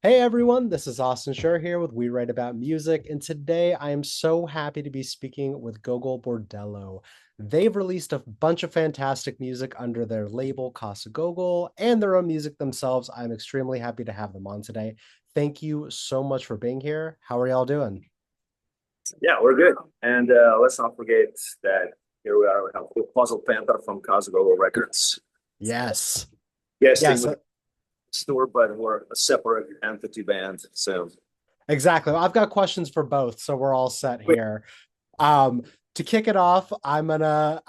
Hey everyone, this is Austin Schur here with We Write About Music, and today I am so happy to be speaking with Gogol Bordello. They've released a bunch of fantastic music under their label Casa Gogol and their own music themselves. I'm extremely happy to have them on today. Thank you so much for being here. How are y'all doing? Yeah, we're good. And let's not forget that here we are. We have Puzzle Panther from Casa Gogol Records Yes. guesting Yes, with the store, but we're a separate entity band. So exactly. I've got questions for both, so we're all set wait, here. Um, to kick it off, I'm gonna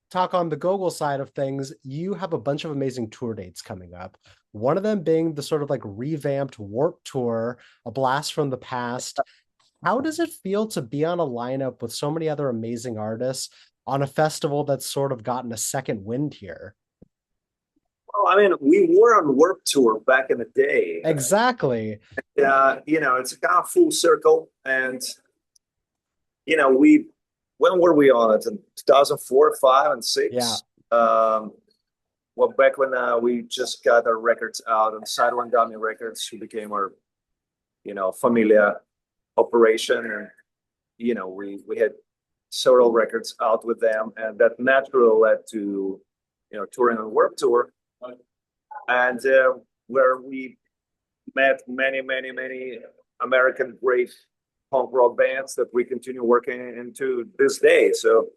talk on the Gogol side of things. You have a bunch of amazing tour dates coming up. One of them being the sort of like revamped Warp Tour, a blast from the past. How does it feel to be on a lineup with so many other amazing artists on a festival that's sort of gotten a second wind here? well, I mean, we were on Warp Tour back in the day. Exactly. It's a kind of full circle. And, we, when were we on it? In 2004, 5, and Yeah. 6? Well, back when we just got our records out on Side One Dummy Records, who became our, familia operation, and we had several records out with them, and that naturally led to touring on Warp Tour, and where we met many American great punk rock bands that we continue working into this day. So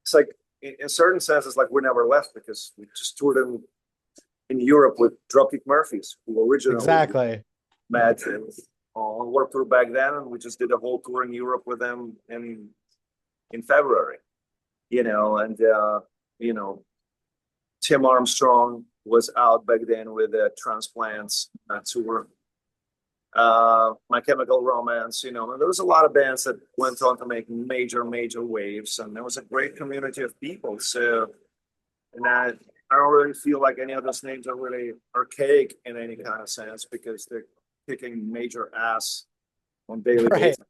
it's like in certain senses like we never left because we just toured in Europe with Dropkick Murphys, who originally Exactly. met on Warped Tour back then, and we just did a whole tour in Europe with them in February. And you know, Tim Armstrong was out back then with Transplants tour. My Chemical Romance, and there was a lot of bands that went on to make major waves, and there was a great community of people. So, and I don't really feel like any of those names are really archaic in any kind of sense because they're kicking major ass on daily Right. basis.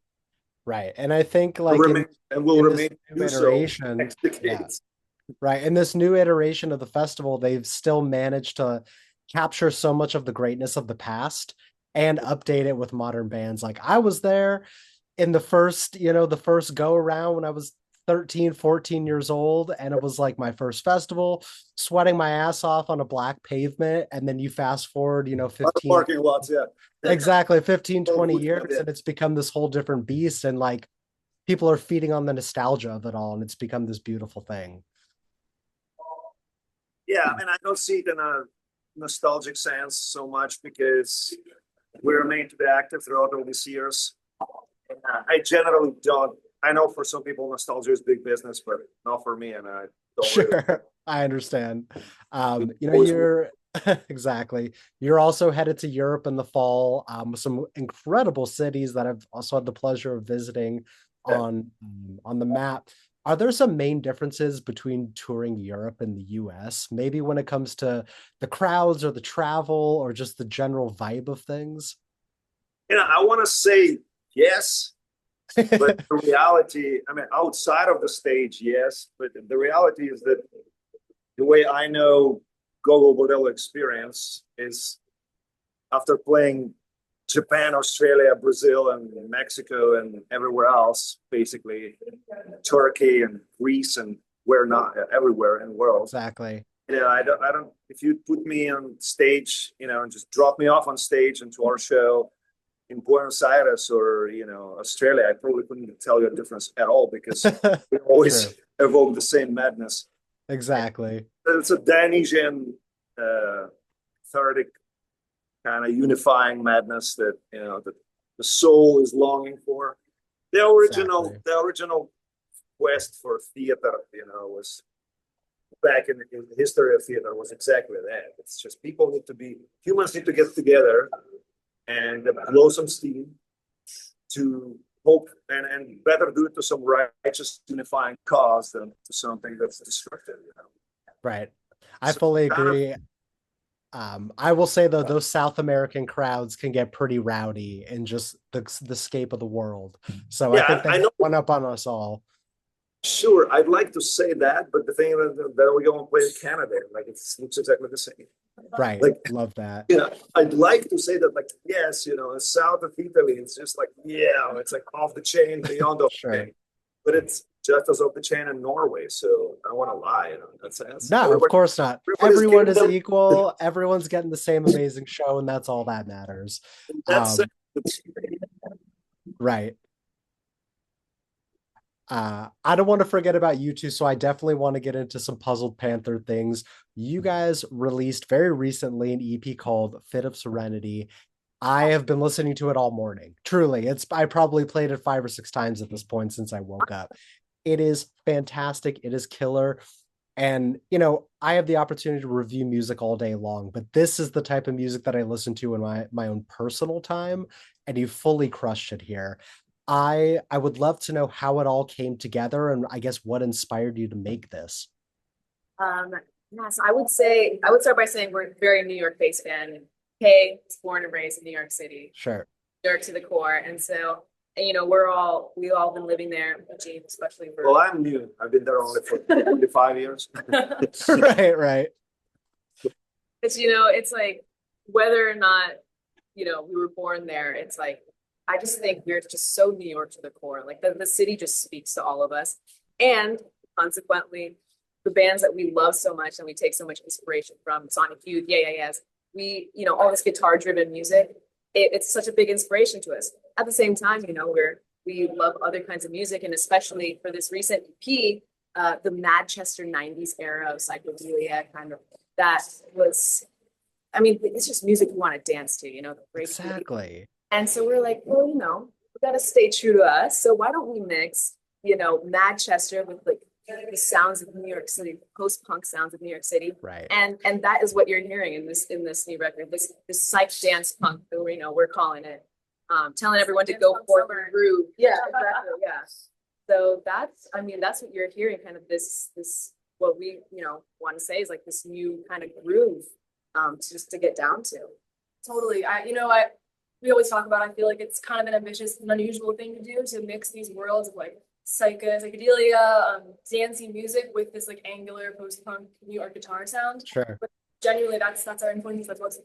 Right. And I think And like remain and will in this remain to new do so iteration, next yeah. decades. Right. In this new iteration of the festival, they've still managed to capture so much of the greatness of the past and update it with modern bands. Like I was there in the first go around when I was 13, 14 years old, and it was like my first festival, sweating my ass off on a black pavement. And then you fast forward, On the 15, parking lots, yeah. exactly 15, Well, 20 good for years, and it's become this whole different beast. And like people are feeding on the nostalgia of it all, and it's become this beautiful thing. Yeah, I mean, I don't see it in a nostalgic sense so much because we remain to be active throughout all these years. I generally don't. I know for some people nostalgia is big business, but not for me, and I don't really Sure, I understand. always. You're exactly. You're also headed to Europe in the fall, with some incredible cities that I've also had the pleasure of visiting on the map. Are there some main differences between touring Europe and the US? Maybe when it comes to the crowds or the travel or just the general vibe of things? I want to say yes, but the reality, I mean, outside of the stage, yes, but the reality is that the way I know Gogol Bordello experience is after playing Japan, Australia, Brazil, and Mexico, and everywhere else, basically Turkey and Greece, and where not everywhere in the world. Exactly. I don't. If you put me on stage, and just drop me off on stage into our show in Buenos Aires or Australia, I probably couldn't tell you a difference at all because we True. always evoke the same madness. Exactly. It's a Dionysian, cathartic kind of unifying madness that the soul is longing for. The original, Exactly. the original quest for theater, was back in the history of theater was exactly that. It's just humans need to get together and blow some steam to hope and better do it to some righteous unifying cause than to something that's destructive. Right. I So fully kind of agree. I will say though, those South American crowds can get pretty rowdy in just the scape of the world. So I yeah, think they I have know. one up on us all. Sure, I'd like to say that, but the thing is that we go and play in Canada, like it looks exactly the same. Right. Like, Love that. I'd like to say that, like, yes, south of Italy, it's just like, yeah, it's like off the chain, beyond off the Sure. chain. But it's just as off the chain in Norway. So I don't want to lie, in that sense. No, of course not. Everybody's Everyone getting is them. equal. Everyone's getting the same amazing show, and that's all that matters. That's Um, right. I don't want to forget about you two, so I definitely want to get into some Puzzled Panther things. You guys released very recently an EP called Fit of Serenity. I have been listening to it all morning. Truly, I probably played it 5 or 6 times at this point since I woke up. It is fantastic. It is killer. And I have the opportunity to review music all day long, but this is the type of music that I listen to in my own personal time, and you fully crushed it here. I would love to know how it all came together, and I guess what inspired you to make this. Um, yeah, so I would start by saying we're a very New York based fan. Kay was born and raised in New York City, Sure. New York to the core. And so, we've all been living there, Eugene, especially for Well, I'm new. I've been there only for 25 years. Right, right. it's like whether or not, we were born there, it's like I just think we're just so New York to the core. Like the city just speaks to all of us. And consequently, the bands that we love so much and we take so much inspiration from, Sonic Youth, yeah, yeah, yes. All this guitar driven music, it's such a big inspiration to us. At the same time, we love other kinds of music, and especially for this recent EP, the Manchester 90s era of psychedelia kind of, that was, it's just music you want to dance to, the break. Exactly. And so we're like, well, we got to stay true to us. So why don't we mix, Manchester with like the sounds of New York City, post-punk sounds of New York City. Right. And that is what you're hearing in this new record, this psych dance punk that we're calling it. Telling everyone to go forth and groove. Yeah, exactly. Yeah. So that's what you're hearing, kind of this what we, want to say is like this new kind of groove, just to get down to. Totally. We always talk about, I feel like it's kind of an ambitious and unusual thing to do, to mix these worlds of like psychedelia, dancey music with this like angular post-punk New York guitar sound. Sure. But genuinely, that's our influence. That's what's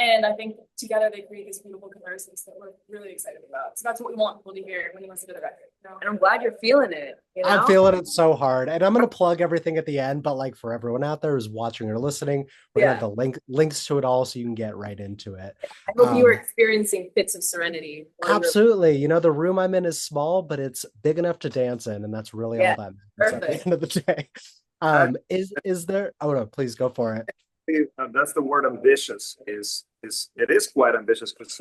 and I think together they create these beautiful comparisons that we're really excited about. So that's what we want people to hear when you listen to the record. And I'm glad you're feeling it. I'm feeling it so hard. And I'm going to plug everything at the end, but like for everyone out there who's watching or listening, we're going to have the links to it all so you can get right into it. I hope you were experiencing fits of serenity. Absolutely. The room I'm in is small, but it's big enough to dance in, and that's really all that matters at the end of the day. Is there, oh no, please go for it. That's the word ambitious. It is quite ambitious because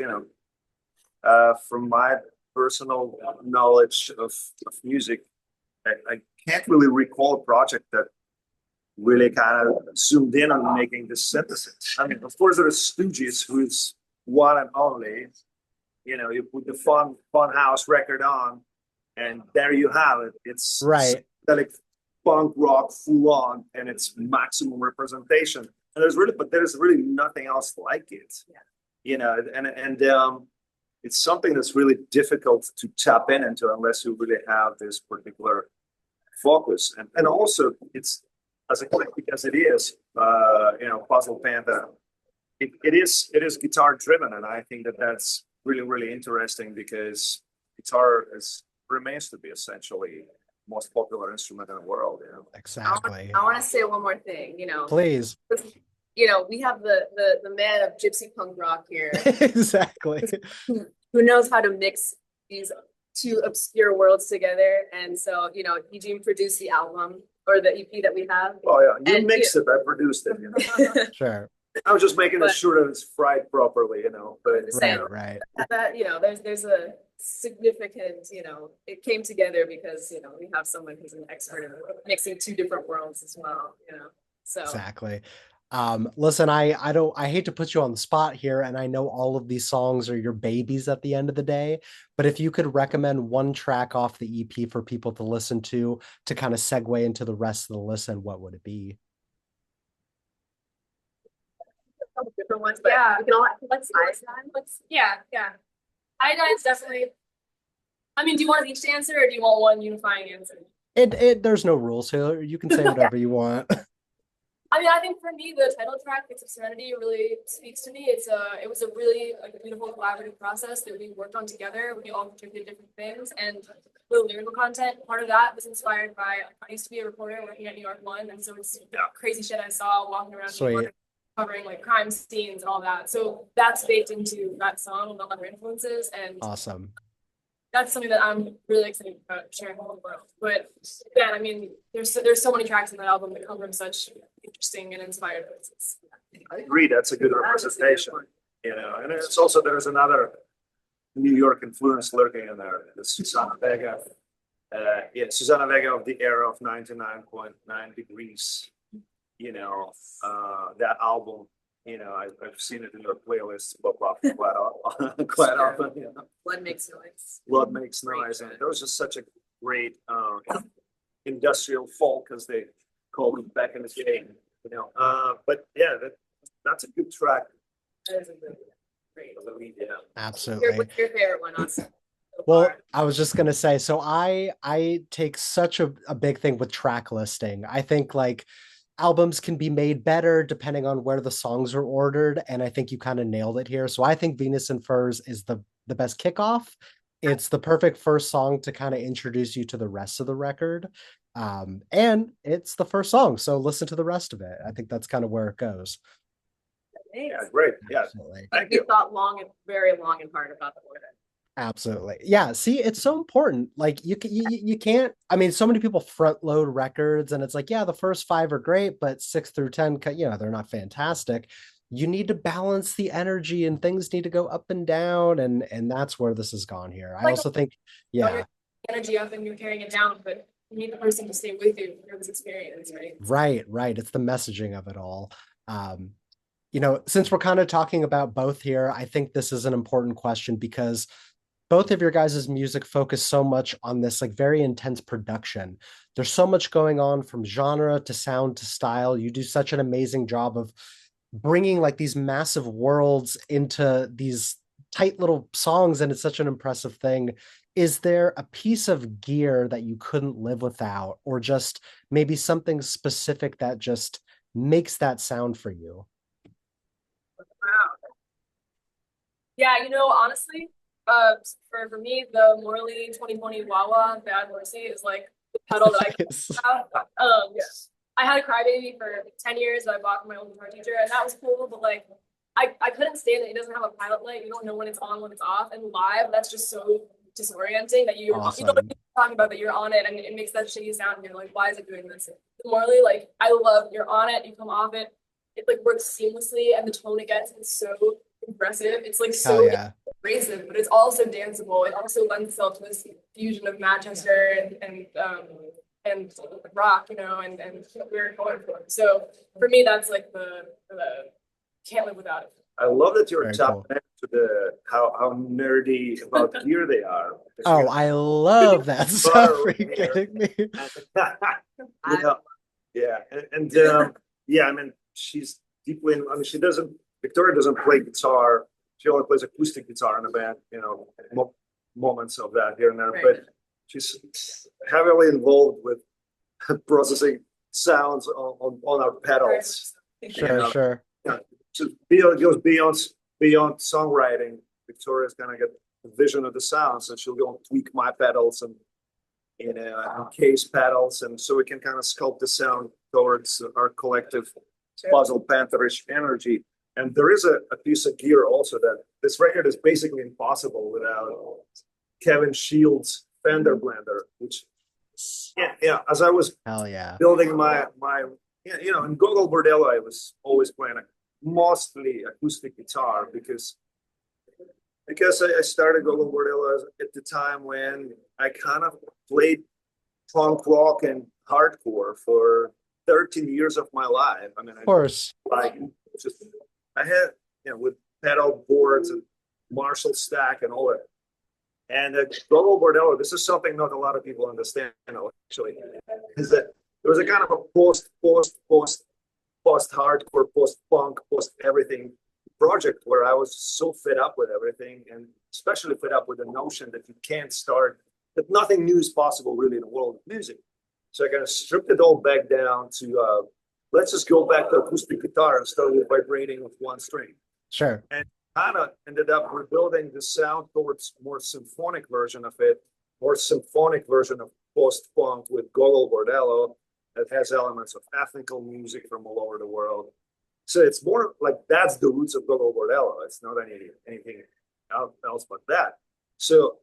from my personal knowledge of music, I can't really recall a project that really kind of zoomed in on making this synthesis. Of course, there are Stooges, who's one and only. You put the fun house record on, and there you have it. It's right, like punk rock full on, and it's maximum representation. And there's really nothing else like it. Yeah. And it's something that's really difficult to tap into unless you really have this particular focus. And also, it's as eclectic as it is, Puzzle Panther. It is guitar driven, and I think that's really, really interesting because guitar remains to be essentially most popular instrument in the world. Exactly. I want to say one more thing. Please. We have the man of gypsy punk rock here. Exactly. Who knows how to mix these two obscure worlds together. And so, Eugene produced the album or the EP that we have. Oh yeah, you mixed it, I produced it. Sure. I was just making sure that it's fried properly, But right. That there's a significant, it came together because we have someone who's an expert in mixing two different worlds as well. So exactly. Listen, I hate to put you on the spot here, and I know all of these songs are your babies at the end of the day, but if you could recommend one track off the EP for people to listen to kind of segue into the rest of the listen, what would it be? Different ones, but yeah, we can all let's Iodine's definitely. Do you want each to answer, or do you want one unifying answer? There's no rules here. You can say whatever you want. I mean, I think for me, the title track, "Bits of Serenity," really speaks to me. It was a really beautiful collaborative process that we worked on together. We all contributed different things, and the lyrical content, part of that was inspired by, I used to be a reporter working at New York One, and so it's crazy shit I saw walking around New York, covering like crime scenes and all that. So that's baked into that song and the other influences, and Awesome. that's something that I'm really excited about sharing with the world. But yeah, I mean, there's so many tracks in that album that come from such interesting and inspired places. I agree. That's a good representation, you know. And it's also, there's another New York influence lurking in there. The Susanna Vega, Susanna Vega of the era of 99.9 Degrees. You know, that album. You know, I've seen it in your playlists pop up quite often. You know? Blood Makes Noise. Blood Makes Noise, and that was just such a great industrial folk, as they called it back in the day. You know, but yeah, that's a good track. That is a really great. Yeah, Absolutely. What's your favorite one, Austin? Well, I was just gonna say, so I take such a big thing with track listing. I think like albums can be made better depending on where the songs are ordered, and I think you kind of nailed it here. So I think Venus and Furs is the best kickoff. It's the perfect first song to kind of introduce you to the rest of the record. And it's the first song, so listen to the rest of it. I think that's kind of where it goes. yeah, great. Yeah, Absolutely. thank We you. thought very long and hard about the order. Absolutely. Yeah. See, it's so important. Like you can't, I mean, so many people front load records and it's like, yeah, the first 5 are great, but 6 through 10, you know, they're not fantastic. You need to balance the energy and things need to go up and down. And that's where this has gone here. I also think, yeah. Energy up and you're carrying it down, but you need the person to stay with you through this experience, right? Right. It's the messaging of it all. You know, since we're kind of talking about both here, I think this is an important question because both of your guys' music focus so much on this like very intense production. There's so much going on from genre to sound to style. You do such an amazing job of bringing like these massive worlds into these tight little songs, and it's such an impressive thing. Is there a piece of gear that you couldn't live without, or just maybe something specific that just makes that sound for you? Wow. Yeah, you know, honestly, for me, the Morley 2020 Wawa Bad Mercy is like the pedal that I had a Crybaby for 10 years that I bought from my old guitar teacher, and that was cool, but like I couldn't stand it. It doesn't have a pilot light. You don't know when it's on, when it's off, and live, that's just so disorienting that you know what you're talking about, that you're on it and it makes that shitty sound and you're like, why is it doing this? The Morley, like I love, you're on it, you come off it, it like works seamlessly, and the tone it gets is so impressive. It's like so abrasive, but it's also danceable. It also lends itself to this fusion of Manchester and rock, you know, and what we're going for. So for me, that's like the can't live without it. I love that you're Very tapping cool. into the how nerdy about gear they are. Oh, I love that stuff. Are you kidding me? You know, yeah, and yeah, I mean, she's deeply. I mean, Victoria doesn't play guitar. She only plays acoustic guitar in the band. You know, moments of that here and there, but she's heavily involved with processing sounds on our pedals. Sure. Yeah, so it goes beyond songwriting. Victoria's gonna get the vision of the sounds, and she'll go and tweak my pedals and case pedals, and so we can kind of sculpt the sound towards our collective puzzle Pantherish energy. And there is a piece of gear also that this record is basically impossible without Kevin Shields' Fender blender, which as I was building my in Gogol Bordello, I was always playing mostly acoustic guitar because I started Gogol Bordello at the time when I kind of played punk rock and hardcore for 13 years of my life. I mean, of course, I had with pedal boards and Marshall stack and all that. And Gogol Bordello, this is something not a lot of people understand actually, is that there was a kind of a post-hardcore, post-punk, post-everything project where I was so fed up with everything, and especially fed up with the notion that you can't start, that nothing new is possible really in the world of music. So I kind of stripped it all back down to let's just go back to acoustic guitar and start with vibrating with one string. Sure. And kind of ended up rebuilding the sound towards more symphonic version of it, more symphonic version of post-punk with Gogol Bordello that has elements of ethnical music from all over the world. So it's more like that's the roots of Gogol Bordello. It's not anything else but that. So,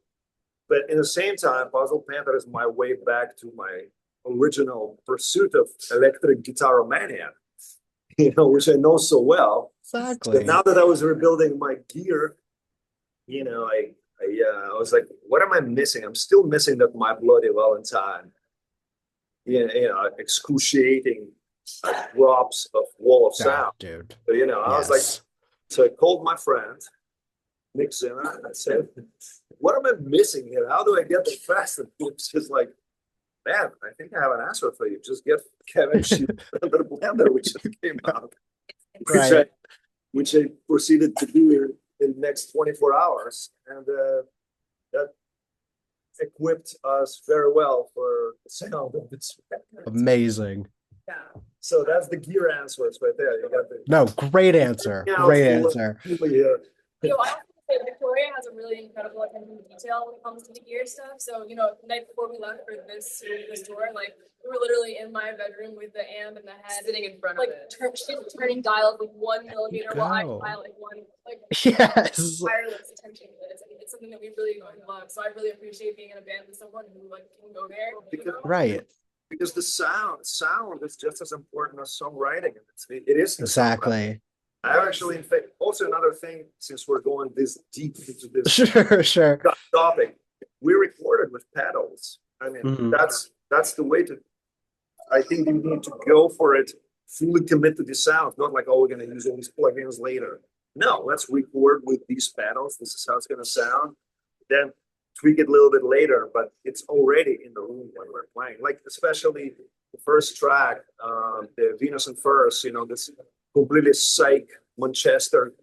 but in the same time, Puzzle Panther is my way back to my original pursuit of electric guitaromania, which I know so well. Exactly. So now that I was rebuilding my gear, I was like, what am I missing? I'm still missing that My Bloody Valentine, excruciating drops of wall of sound. Dude. But, I was like, so I called my friend, Nick Zimmer, and I said, what am I missing here? How do I get them fast? And he was just like, man, I think I have an answer for you. Just get Kevin shoot the blender, which just came out. Right. Which I proceeded to do in the next 24 hours. And that equipped us very well for the sound of this. Amazing. Yeah. So that's the gear answers right there. You got the No, great answer. Great answer. I say Victoria has a really incredible attention to detail when it comes to the gear stuff. So, the night before we left for this tour, like we were literally in my bedroom with the amp and the head, Sitting in front like of it. turning dials like 1 millimeter while I fly like one, like Yes. tireless attention to this. I mean, it's something that we really love. So I really appreciate being in a band with someone who like can go there. Right. Because the sound is just as important as songwriting. It is Exactly. I actually, in fact, also another thing, since we're going this deep into this Sure. topic, we recorded with pedals. I mean, that's the way to. I think you need to go for it, fully commit to the sound, not like, oh, we're going to use all these plugins later. No, let's record with these pedals. This is how it's going to sound. Then tweak it a little bit later, but it's already in the room when we're playing. Like especially the first track, the Venus and Furs. This completely psych Manchester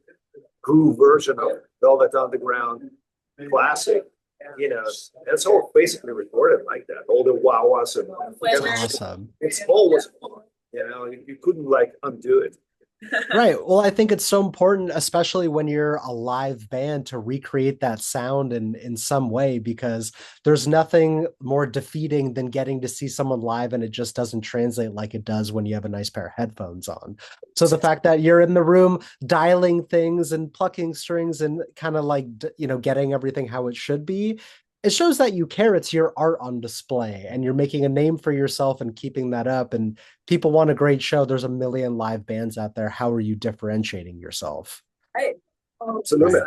groove version of Velvet Underground classic. That's all basically recorded like that. All the wah-wahs and Awesome. it's always fun. You couldn't undo it. Right. Well, I think it's so important, especially when you're a live band, to recreate that sound in some way, because there's nothing more defeating than getting to see someone live and it just doesn't translate like it does when you have a nice pair of headphones on. So the fact that you're in the room dialing things and plucking strings and kind of getting everything how it should be, it shows that you care. It's your art on display and you're making a name for yourself and keeping that up. And people want a great show. There's a million live bands out there. How are you differentiating yourself? Right. Absolutely.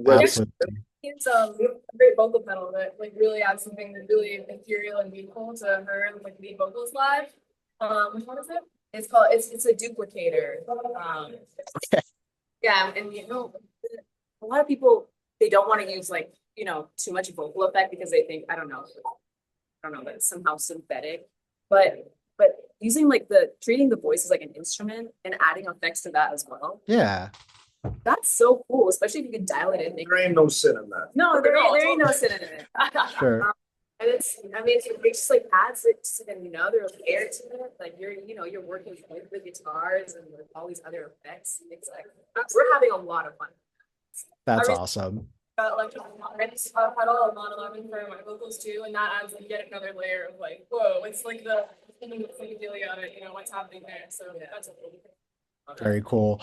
Absolutely. It's a great vocal pedal that really adds something really ethereal and beautiful to her lead vocals live. Which one is it? It's called it's a duplicator. Okay. Yeah, and a lot of people, they don't want to use too much vocal effect because they think I don't know that it's somehow synthetic, but using treating the voice as like an instrument and adding effects to that as well. Yeah. That's so cool, especially if you can dial it in. There ain't no sin in that. No, there ain't no sin in it. Sure. And it just adds another layer to it. You're working with the guitars and with all these other effects. It's we're having a lot of fun. That's awesome. Got a pedal of Mon 11 for my vocals too, and that adds yet another layer of whoa, it's like the psychedelia of it, what's happening there. So that's a cool thing. Very cool.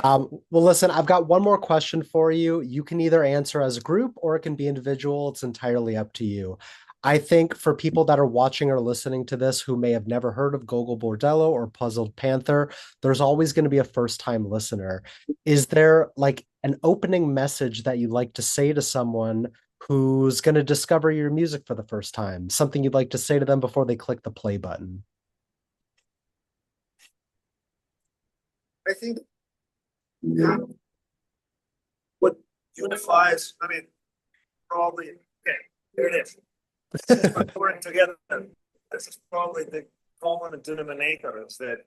Well, listen, I've got one more question for you. You can either answer as a group or it can be individual. It's entirely up to you. I think for people that are watching or listening to this who may have never heard of Gogol Bordello or Puzzled Panther, there's always going to be a first-time listener. Is there an opening message that you'd like to say to someone who's going to discover your music for the first time? Something you'd like to say to them before they click the play button? I think what unifies, probably, okay, here it is. Working together, this is probably the common denominator is that,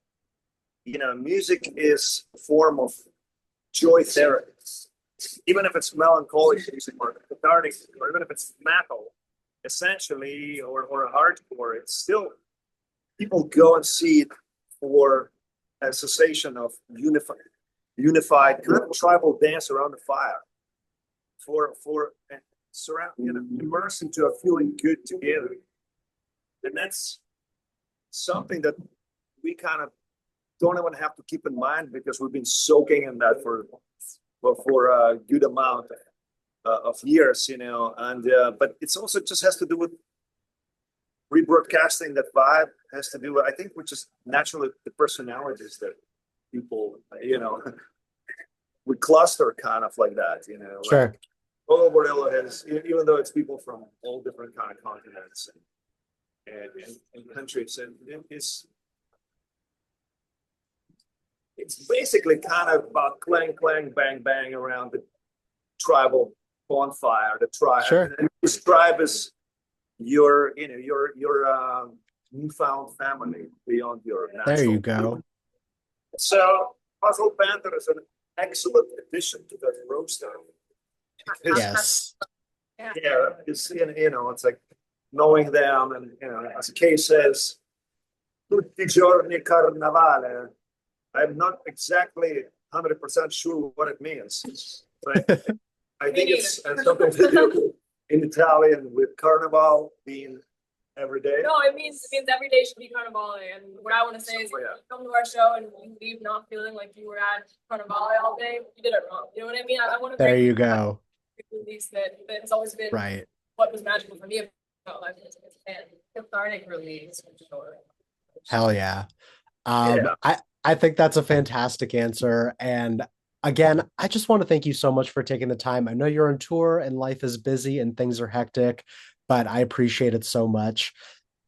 music is a form of joy therapy. Even if it's melancholic music or cathartic, or even if it's metal, essentially, or hardcore, it's still, people go and see it for a sensation of unified kind of tribal dance around the fire, for surround, immerse into a feeling good together. And that's something that we kind of don't even have to keep in mind, because we've been soaking in that for a good amount of years, and but it's also just has to do with rebroadcasting that vibe, has to do with, I think, with just naturally the personalities that people, we cluster kind of like that, Sure. Like Gogol Bordello has, even though it's people from all different kind of continents and countries, and it's basically kind of about clang, clang, bang, bang around the tribal bonfire. The tribe, Sure. and this tribe is your newfound family beyond your natural. There you go. So Puzzle Panther is an excellent addition to that roster. Yes. Yeah, it's it's like knowing them, and as Kay says, tutti giorni carnavale. I'm not exactly 100% sure what it means, but I think it's something to do in Italian with Carnival being every day. No, it means every day should be Carnivale. And what I want to say is, if you come to our show and you leave not feeling like you were at Carnivale all day, you did it wrong. You know what I mean? I want to There you go. Release that has always been Right. what was magical for me about life as a fan. Cathartic release for sure. Hell yeah. Yeah. I think that's a fantastic answer. And again, I just want to thank you so much for taking the time. I know you're on tour and life is busy and things are hectic, but I appreciate it so much.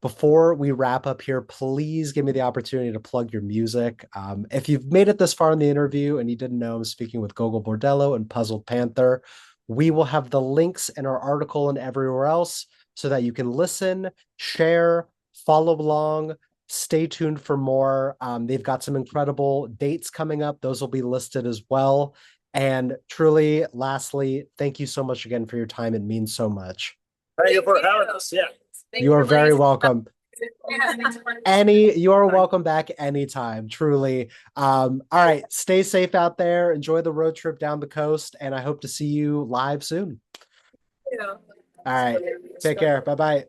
Before we wrap up here, please give me the opportunity to plug your music. If you've made it this far in the interview and you didn't know I'm speaking with Gogol Bordello and Puzzled Panther, we will have the links in our article and everywhere else so that you can listen, share, follow along. Stay tuned for more. They've got some incredible dates coming up. Those will be listed as well. And truly, lastly, thank you so much again for your time. It means so much. Thank you for having us. Yeah. You are very welcome. You are welcome back anytime, truly. All right, stay safe out there. Enjoy the road trip down the coast, and I hope to see you live soon. Yeah. All right, take care. Bye-bye.